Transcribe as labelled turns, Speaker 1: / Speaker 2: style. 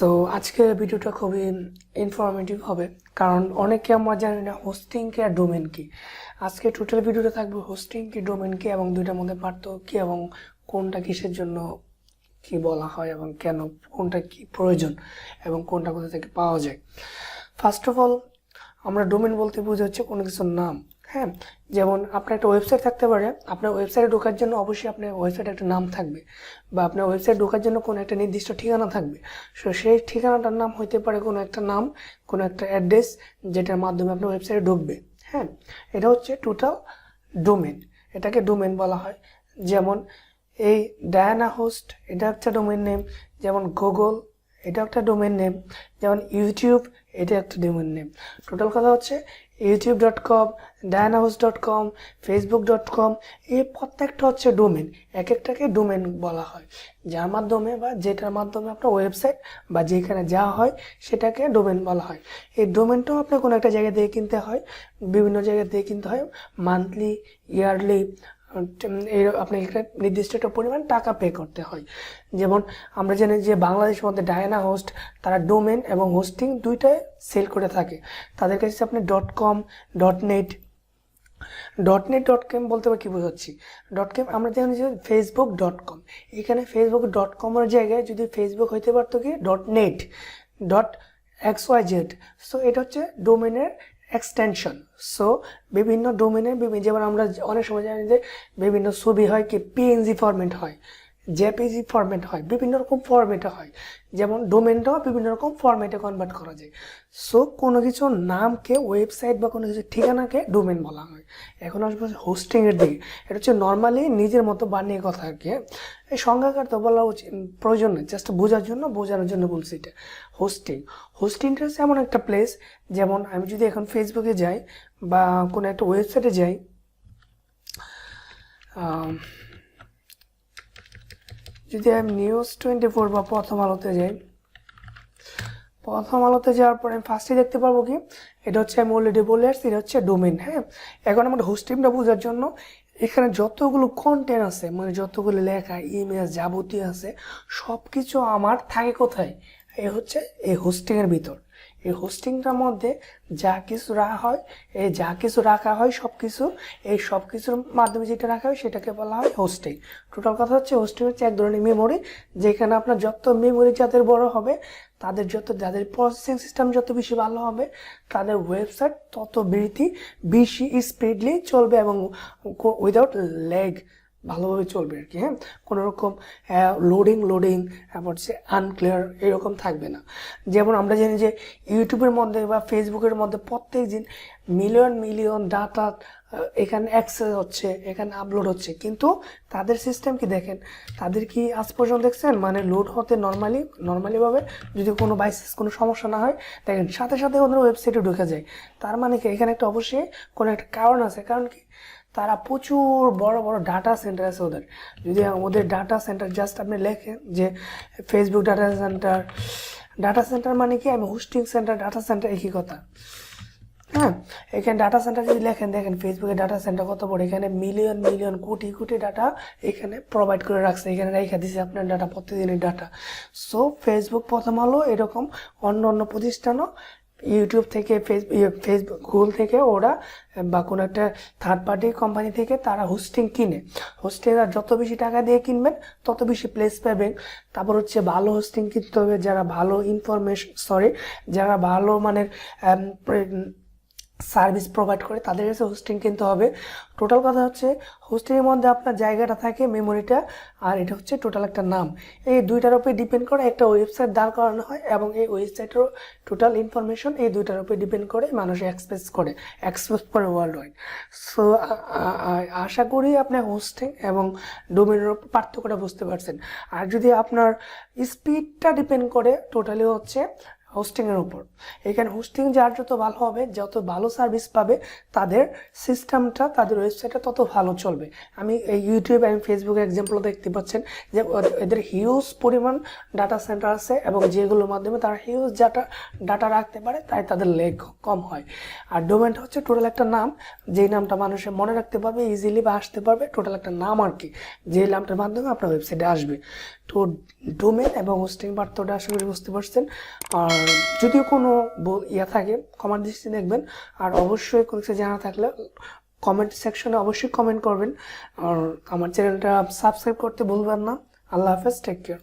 Speaker 1: তো আজকে ভিডিওটা খুবই ইনফরমেটিভ হবে, কারণ অনেকে আমরা জানি না হোস্টিং কি আর ডোমেন কি। আজকে টোটাল ভিডিওটা থাকবে হোস্টিং কি ডোমেন কি এবং দুইটার মধ্যে পার্থক্য কি এবং কোনটা কিসের জন্য কি বলা হয় এবং কেন, কোনটা কি প্রয়োজন এবং কোনটা কোথা থেকে পাওয়া যায়। ফার্স্ট অফ অল, আমরা ডোমেন বলতে বুঝে হচ্ছে কোনো কিছুর নাম। হ্যাঁ, যেমন আপনার একটা ওয়েবসাইট থাকতে পারে, আপনার ওয়েবসাইটে ঢোকার জন্য অবশ্যই আপনার ওয়েবসাইটে একটা নাম থাকবে, বা আপনার ওয়েবসাইট ঢোকার জন্য কোনো একটা নির্দিষ্ট ঠিকানা থাকবে। সো সেই ঠিকানাটার নাম হইতে পারে কোনো একটা নাম, কোনো একটা অ্যাড্রেস, যেটার মাধ্যমে আপনার ওয়েবসাইটে ঢুকবে। হ্যাঁ, এটা হচ্ছে টোটাল ডোমেন, এটাকে ডোমেন বলা হয়। যেমন এই ডায়ানা হোস্ট, এটা একটা ডোমেন নেম। যেমন গুগল, এটা একটা ডোমেন নেম। যেমন ইউটিউব, এটা একটা ডোমেন নেম। টোটাল কথা হচ্ছে youtube.com, dianahost.com, facebook.com, এই প্রত্যেকটা হচ্ছে ডোমেন। এক একটাকে ডোমেন বলা হয়, যার মাধ্যমে বা যেটার মাধ্যমে আপনার ওয়েবসাইট বা যেখানে যাওয়া হয় সেটাকে ডোমেন বলা হয়। এই ডোমেনটাও আপনার কোনো একটা জায়গা থেকে কিনতে হয়, বিভিন্ন জায়গা থেকে কিনতে হয়, মান্থলি, ইয়ারলি, আপনি একটা নির্দিষ্ট একটা পরিমাণ টাকা পে করতে হয়। যেমন আমরা জানি যে বাংলাদেশের মধ্যে ডায়ানা হোস্ট, তারা ডোমেন এবং হোস্টিং দুইটাই সেল করে থাকে। তাদের কাছে আপনি .com, .net .com বলতে কি বোঝাচ্ছি, .com আমরা জানি যে facebook.com, এখানে facebook.com এর জায়গায় যদি ফেসবুক হইতে পারতো কি .net, .xyz। সো এটা হচ্ছে ডোমেনের এক্সটেনশন। সো বিভিন্ন ডোমেনের বিভিন্ন, যেমন আমরা অনেক সময় জানি যে বিভিন্ন ছবি হয় কি পিএনজি ফরম্যাট হয়, জেপিজি ফরম্যাট হয়, বিভিন্ন রকম ফরম্যাটে হয়। যেমন ডোমেনটাও বিভিন্ন রকম ফরম্যাটে কনভার্ট করা যায়। সো কোনো কিছুর নামকে, ওয়েবসাইট বা কোনো কিছুর ঠিকানাকে ডোমেন বলা হয়। এখন আসবো হোস্টিংয়ের দিকে। এটা হচ্ছে নর্মালি নিজের মতো বানিয়ে কথা আর কি। এই সংজ্ঞাকার তো বলা উচিত প্রয়োজন নেই, জাস্ট বোঝানোর জন্য বলছি এটা। হোস্টিংটা হচ্ছে এমন একটা প্লেস, যেমন আমি যদি এখন ফেসবুকে যাই বা কোনো একটা ওয়েবসাইটে যাই, যদি আমি নিউজ 24 বা প্রথম আলোতে যাই, প্রথম আলোতে যাওয়ার পরে আমি ফার্স্টে দেখতে পারবো কি, এটা হচ্ছে আমি অলরেডি বলে আসছি, এটা হচ্ছে ডোমেন। হ্যাঁ, এখন আমাদের হোস্টিংটা বোঝার জন্য এখানে যতগুলো কন্টেন্ট আছে, মানে যতগুলো লেখা, ইমেজ, যাবতীয় আছে, সব কিছু আমার থাকে কোথায়, এই হচ্ছে এই হোস্টিংয়ের ভিতর। এই হোস্টিংটার মধ্যে যা কিছু রাখা হয়, এই সব কিছুর মাধ্যমে যেটা রাখা হয় সেটাকে বলা হয় হোস্টিং। টোটাল কথা হচ্ছে হোস্টিং হচ্ছে এক ধরনের মেমোরি, যেখানে আপনার যত মেমোরি যাদের বড় হবে, যাদের প্রসেসিং সিস্টেম যত বেশি ভালো হবে, তাদের ওয়েবসাইট তত বেশি স্পিডলি চলবে এবং উইদাউট ল্যাগ ভালোভাবে চলবে আর কি। হ্যাঁ, কোনো রকম লোডিং তারপর হচ্ছে আনক্লিয়ার এরকম থাকবে না। যেমন আমরা জানি যে ইউটিউবের মধ্যে বা ফেসবুকের মধ্যে প্রত্যেক দিন মিলিয়ন ডাটা এখানে অ্যাক্সেস হচ্ছে, এখানে আপলোড হচ্ছে, কিন্তু তাদের সিস্টেম কি দেখেন, তাদের কি আজ পর্যন্ত দেখছেন মানে লোড হতে নর্মালিভাবে যদি কোনো সমস্যা না হয়, দেখেন সাথে সাথে ওদের ওয়েবসাইটে ঢুকে যায়। তার মানে কি এখানে একটা অবশ্যই কোনো একটা কারণ আছে। কারণ কি, তারা প্রচুর বড় বড় ডাটা সেন্টার আছে ওদের। যদি ওদের ডাটা সেন্টার জাস্ট আপনি লেখেন যে ফেসবুক ডাটা সেন্টার মানে কি, আমি হোস্টিং সেন্টার, ডাটা সেন্টার একই কথা। হ্যাঁ, এখানে ডাটা সেন্টার যদি লেখেন, দেখেন ফেসবুকের ডাটা সেন্টার কত বড়, এখানে মিলিয়ন কোটি ডাটা এখানে প্রোভাইড করে রাখছে, এখানে রেখে দিচ্ছে আপনার ডাটা, প্রতিদিনের ডাটা। সো ফেসবুক, প্রথম আলো, এরকম অন্য প্রতিষ্ঠানও ইউটিউব থেকে, ফেসবুক, গুগল থেকে ওরা বা কোনো একটা থার্ড পার্টি কোম্পানি থেকে তারা হোস্টিং কিনে। হোস্টিংরা যত বেশি টাকা দিয়ে কিনবেন তত বেশি প্লেস পাবেন। তারপর হচ্ছে ভালো হোস্টিং কিনতে হবে, যারা ভালো মানের সার্ভিস প্রোভাইড করে তাদের কাছে হোস্টিং কিনতে হবে। টোটাল কথা হচ্ছে হোস্টিংয়ের মধ্যে আপনার জায়গাটা থাকে, মেমোরিটা, আর এটা হচ্ছে টোটাল একটা নাম। এই দুইটার উপরে ডিপেন্ড করে একটা ওয়েবসাইট দাঁড় করানো হয়, এবং এই ওয়েবসাইটের টোটাল ইনফরমেশন এই দুইটার উপরে ডিপেন্ড করে মানুষ অ্যাক্সেস করে ওয়ার্ল্ড ওয়াইড। সো আশা করি আপনি হোস্টিং এবং ডোমেনের পার্থক্যটা বুঝতে পারছেন। আর যদি আপনার স্পিডটা ডিপেন্ড করে টোটালি হচ্ছে হোস্টিংয়ের উপর। এখানে হোস্টিং যার যত ভালো হবে, যত ভালো সার্ভিস পাবে, তাদের সিস্টেমটা, তাদের ওয়েবসাইটটা তত ভালো চলবে। আমি এই ইউটিউব এবং ফেসবুকের এক্সাম্পল দেখতে পাচ্ছেন যে এদের হিউজ পরিমাণ ডাটা সেন্টার আছে, এবং যেগুলোর মাধ্যমে তারা হিউজ ডাটা রাখতে পারে, তাই তাদের লেগ কম হয়। আর ডোমেনটা হচ্ছে টোটাল একটা নাম, যেই নামটা মানুষের মনে রাখতে পারবে ইজিলি বা আসতে পারবে, টোটাল একটা নাম আর কি, যে নামটার মাধ্যমে আপনার ওয়েবসাইটে আসবে। তো ডোমেন এবং হোস্টিং পার্থক্যটা আশা করি বুঝতে পারছেন। আর যদিও কোনো ইয়া থাকে কমেন্ট দৃষ্টি দেখবেন, আর অবশ্যই কোনো কিছু জানা থাকলে কমেন্ট সেকশনে অবশ্যই কমেন্ট করবেন। আর আমার চ্যানেলটা সাবস্ক্রাইব করতে ভুলবেন না। আল্লাহ হাফেজ, টেক কেয়ার।